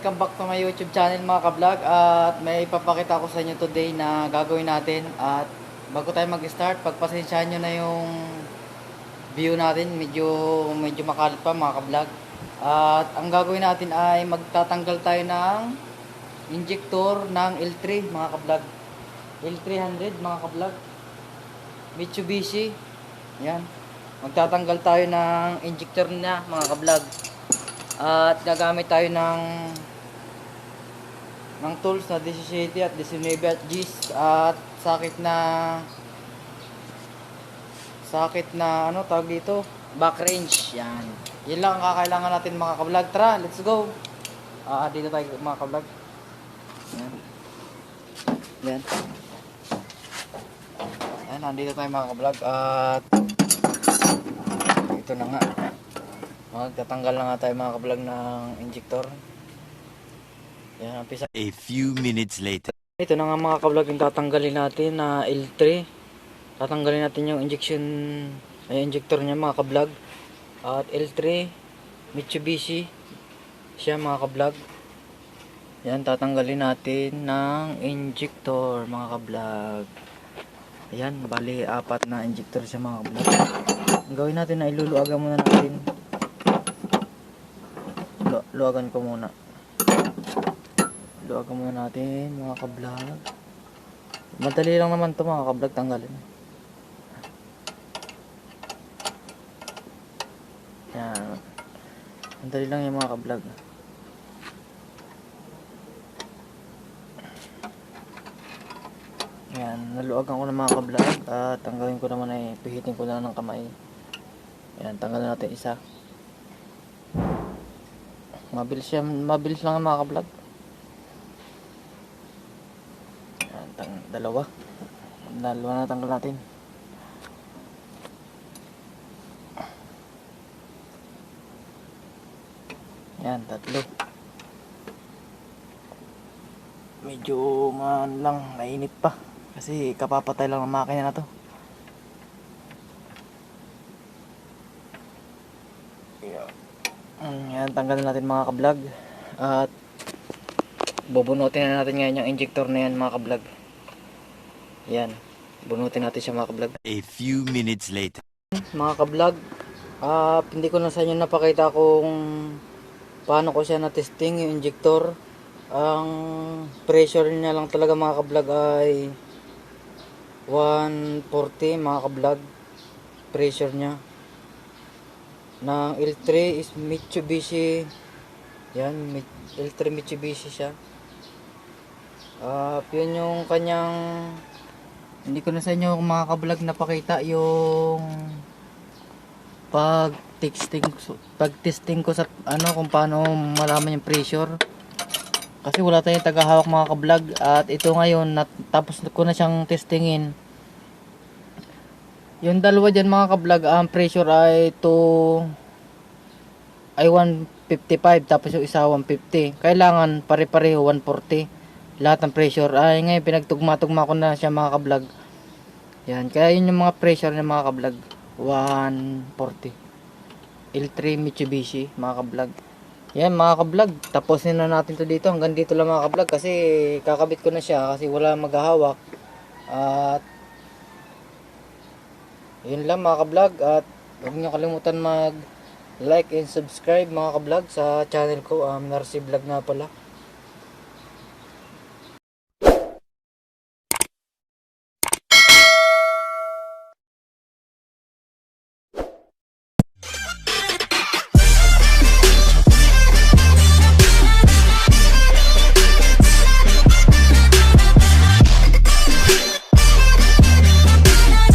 welcome back to my YouTube channel mga ka-vlog. At may ipapakita ko sa inyo today na gagawin natin. At bago tayo mag-start, pagpasensyahan nyo na yung view natin. Medyo makalat pa mga ka-vlog. At ang gagawin natin ay magtatanggal tayo ng injector ng L3 mga ka-vlog. L300 mga ka-vlog. Mitsubishi. Yan. Magtatanggal tayo ng injector niya mga ka-vlog. At gagamit tayo ng tools na 17 at 19 at Gs at sakit na ano tawag dito, back range. Yan lang ang kakailangan natin mga ka-vlog. Tara, let's go. Dito tayo mga ka-vlog. Yan, nandito tayo mga ka-vlog. At ito na nga, magtatanggal na nga tayo mga ka-vlog ng injector. Yan, umpisa. A few minutes later. Ito na nga mga ka-vlog yung tatanggalin natin na L3. Tatanggalin natin yung injector niya mga ka-vlog. At L3 Mitsubishi siya mga ka-vlog. Yan, tatanggalin natin ng injector mga ka-vlog. Ayan, bali 4 na injector siya mga ka-vlog. Ang gawin natin na iluluagan muna natin. Luwagan ko muna. Luwagan muna natin mga ka-vlog. Madali lang naman to mga ka-vlog tanggalin. Yan. Madali lang yung mga ka-vlog. Yan, naluwagan ko na mga ka-vlog. At tanggalin ko naman ay pihitin ko na ng kamay. Yan, tanggalin natin isa. Mabilis lang mga ka-vlog. Dalawa na tanggal natin. Yan, 3. Medyo lang mainit pa kasi kapapatay lang ng makina na to. Yan, tanggalin natin mga ka-vlog. At bubunutin na natin ngayon yung injector na yan mga ka-vlog. Yan, bunutin natin siya mga ka-vlog. A few minutes later. Mga ka-vlog, hindi ko na sa inyo napakita kung paano ko siya na-testing yung injector. Ang pressure niya lang talaga mga ka-vlog ay 140 mga ka-vlog. Pressure niya ng L3 is Mitsubishi. Yan, L3 Mitsubishi siya. Yun yung kanyang, hindi ko na sa inyo mga ka-vlog napakita yung pag-testing ko sa kung paano malaman yung pressure. Kasi wala tayong tagahawak mga ka-vlog. At ito ngayon, tapos ko na siyang testingin. Yung dalawa dyan mga ka-vlog, ang pressure ay 155, tapos yung isa 150. Kailangan pare-pareho 140. Lahat ng pressure ay ngayon pinagtugma-tugma ko na siya mga ka-vlog. Yan, kaya yun yung mga pressure ng mga ka-vlog, 140. L3 Mitsubishi mga ka-vlog. Yan mga ka-vlog, tapusin na natin to dito. Hanggang dito lang mga ka-vlog kasi kakabit ko na siya kasi wala maghahawak. At yun lang mga ka-vlog. At huwag nyo kalimutan mag like and subscribe mga ka-vlog sa channel ko, Narcy Vlog nga pala.